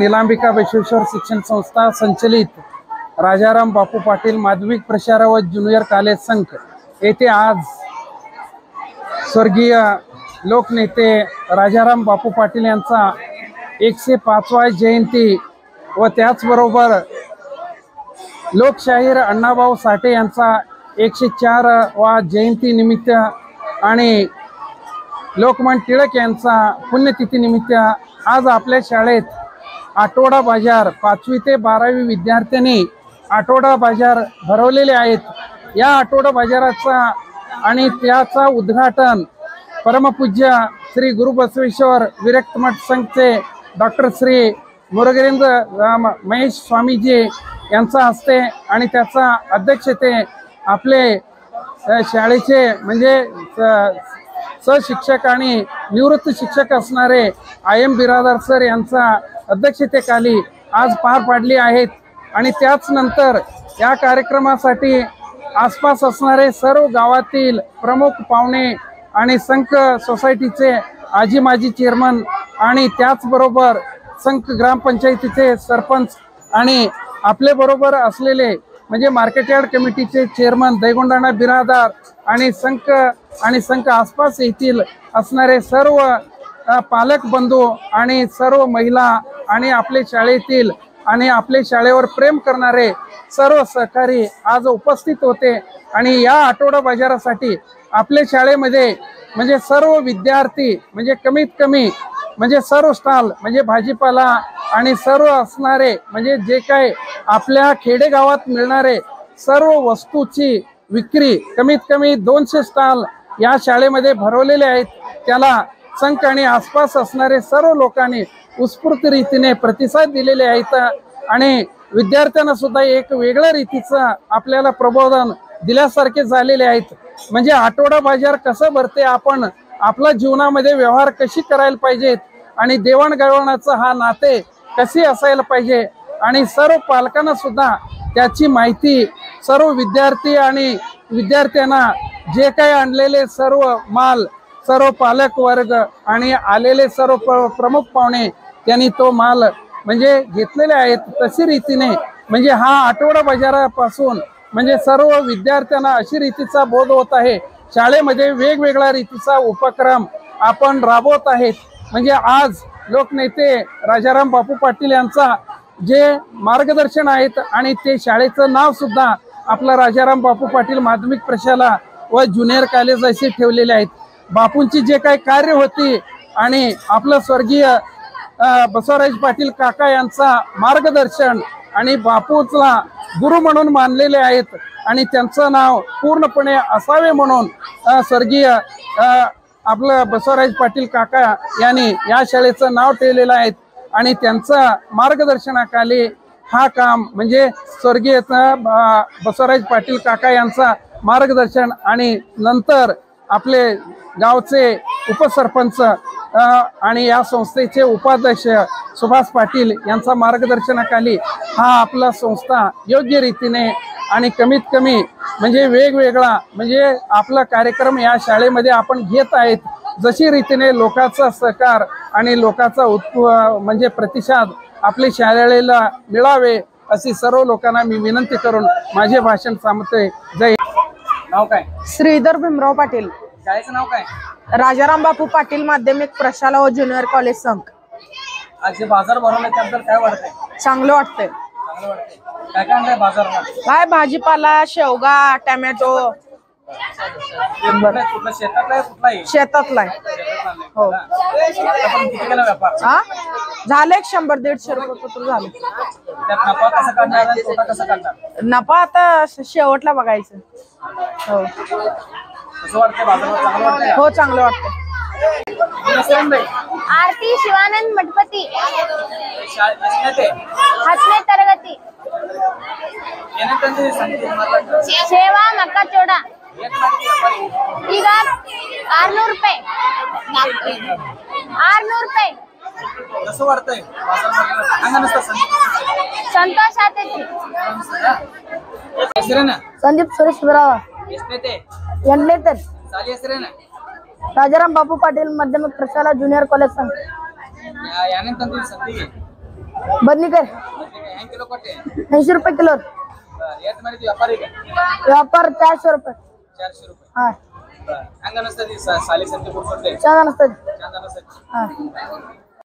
नीलांबिका बसवेश्वर शिक्षण संस्था संचलित राजाराम बापू पाटील माध्यमिक प्रशाला व ज्युनियर कॉलेज संघ येथे आज स्वर्गीय लोकनेते राजाराम बापू पाटील यांचा 105वा जयंती व त्याचबरोबर लोकशाहीर अण्णाभाऊ साठे यांचा 104वा जयंती निमित्त आणि लोकमान्य टिळक यांचा पुण्यतिथी निमित्त आज आपल्या शाळेत आठवडा बाजार 5वी ते 12वी विद्यार्थ्यांनी आठवडा बाजार भरवलेले आहेत। या आठवडा बाजाराचा आणि त्याचा उद्घाटन परमपूज्य श्री गुरु बसवेश्वर विरक्त मठ संघचे डॉक्टर श्री मुरगरेंद्र महेश स्वामीजी यांचा हस्ते आणि त्याचा अध्यक्षते आपले शाळेचे म्हणजे सहशिक्षक आणि निवृत्त शिक्षक असणारे IM बिरादर सर यांचा अध्यक्षतेखाली आज पार पाडली आहेत। आणि त्याच नंतर या कार्यक्रमासाठी आसपास असणारे सर्व गावातील प्रमुख पाहुणे आणि संघ सोसायटीचे आजी माजी चेअरमन आणि त्याचबरोबर संघ ग्रामपंचायतीचे सरपंच आणि आपले बरोबर असलेले म्हणजे मार्केट यार्ड कमिटीचे चेअरमन दैगोंडाणा बिरादार आणि संघ आसपास येथील असणारे सर्व पालक बंधू आणि सर्व महिला आणि आपले शाळेतील आणि आपले शाळेवर प्रेम करणारे सर्व सहकारी आज उपस्थित होते। आणि या आठवडा बाजारासाठी आपल्या शाळेमध्ये म्हणजे सर्व विद्यार्थी म्हणजे कमीत कमी म्हणजे सर्व स्टॉल म्हणजे भाजीपाला आणि सर्व असणारे म्हणजे जे काही आपल्या खेडेगावात मिळणारे सर्व वस्तूची विक्री कमीत कमी 200 स्टॉल या शाळेमध्ये भरवलेले आहेत। त्याला संघ आणि आसपास असणारे सर्व लोकांनी उत्स्फूर्त रीतीने प्रतिसाद दिलेले आहेत आणि विद्यार्थ्यांना सुद्धा एक वेगळ्या रीतीचं आपल्याला प्रबोधन दिल्यासारखे झालेले आहेत। म्हणजे आठवडा बाजार कसं भरते, आपण आपल्या जीवनामध्ये व्यवहार कशी करायला पाहिजेत आणि देवाणघेवाणाचं हा नाते कशी असायला पाहिजे आणि सर्व पालकांना सुद्धा त्याची माहिती सर्व विद्यार्थी आणि विद्यार्थ्यांना जे काही आणलेले सर्व माल सर्व पालक वर्ग आणि आलेले सर्व प्रमुख पाहुणे त्यांनी तो माल म्हणजे घेतलेले आहेत। तशी रीतीने म्हणजे हा आठवडा बाजारापासून म्हणजे सर्व विद्यार्थ्यांना अशी रीतीचा बोध होत आहे। शाळेमध्ये वेगवेगळ्या रीतीचा उपक्रम आपण राबवत आहेत। म्हणजे आज लोकनेते राजाराम बापू पाटील यांचा जे मार्गदर्शन आहेत आणि ते शाळेचं नाव सुद्धा आपला राजाराम बापू पाटील माध्यमिक प्रशाला व ज्युनियर कॉलेज असे ठेवलेले आहेत। बापूंची जे काही कार्य होती आणि आपलं स्वर्गीय बसवराज पाटील काका यांचा मार्गदर्शन आणि बापूला गुरु म्हणून मानलेले आहेत आणि त्यांचं नाव पूर्णपणे असावे म्हणून स्वर्गीय आपलं बसवराज पाटील काका यांनी या शाळेचं नाव ठेवलेलं आहे आणि त्यांच्या मार्गदर्शनाखाली हा काम म्हणजे स्वर्गीय बसवराज पाटील काका यांचा मार्गदर्शन आणि नंतर आपले गावचे उपसरपंच आणि या संस्थेचे उपाध्यक्ष सुभाष पाटील यांचा मार्गदर्शनाखाली हा आपला संस्था योग्य रीतीने आणि कमीत कमी म्हणजे वेगवेगळा म्हणजे आपला कार्यक्रम या शाळेमध्ये आपण घेत आहेत। जशी रीतीने लोकांचा सहकार आणि लोकांचा म्हणजे प्रतिसाद आपल्या शाळेला मिळावे अशी सर्व लोकांना मी विनंती करून माझे भाषण थांबवते। जय। नाव काय? श्रीधर भीमराव पाटील। शाळेचं नाव काय? राजाराम बापू पाटील माध्यमिक प्रशाला व ज्युनियर कॉलेज संघ। आज बाजार भरवला त्याबद्दल काय वाटतंय? चांगलं वाटतंय। काय काय आणलंय बाजारात? काय भाजीपाला, शेवगा, टोमॅटो। कुठला शेतातला कुठलाही? शेतातला हो। हा झाले 100-150 रुपये पत्र झाले। नफा कसा काढणार आणि तोटा कसा काढणार? नफा आता शेवटला बघायचं। हो कसं वाटतंय बाजारात? चांगलं वाटतंय? हो चांगलं वाटतंय। आरती शिवानंद मठपति हसने तरगति सेवा मक्का चोड़ा ಈಗ 600 ರೂಪಾಯಿ 600 ರೂಪಾಯಿ कसं वाटतंय बाजारात? ಸಂತೋಷ ಆತೈತಿ। ಹೆಸರೇನ? ಸಂದೀಪ್ ಸುರೇಶ್ ಬಿರಾವ। ಎಷ್ಟನೇತೆ? 8ನೇತೆ। ಶಾಲೆ ಹೆಸರೇನ? ರಾಜಾರಾಮ್ ಬಾಪು ಪಾಟೀಲ್ ಮಾಧ್ಯಮಿಕ ಪ್ರಶಾಲಾ ಜೂನಿಯರ್ ಕಾಲೇಜ್ ಸಂಘ। ಯಾನೇನ್ ತಂದಿರಿ ಸಂತಿಗೆ? ಬದ್ನಿಕಾಯಿ ಹೆಂಗ್ ಕಿಲೋ ಕೊಟ್ಟೆ 80 ರೂಪಾಯಿ ಕಿಲೋ ಎಷ್ಟು ಮಾಡಿದ್ವಿ ವ್ಯಾಪಾರಿಗೆ ವ್ಯಾಪಾರ 400 ರೂಪಾಯಿ 400 ರೂಪಾಯಿ ಹಾ ಹೆಂಗ ಅನಿಸ್ತದೆ ಸಾಲಿ ಸಂತೆ ಕೊಡ್ಸೋಟ್ಲೆ ಚಂದ ಅನಿಸ್ತದೆ ಚಂದ ಅನಿಸ್ತದೆ ಹಾ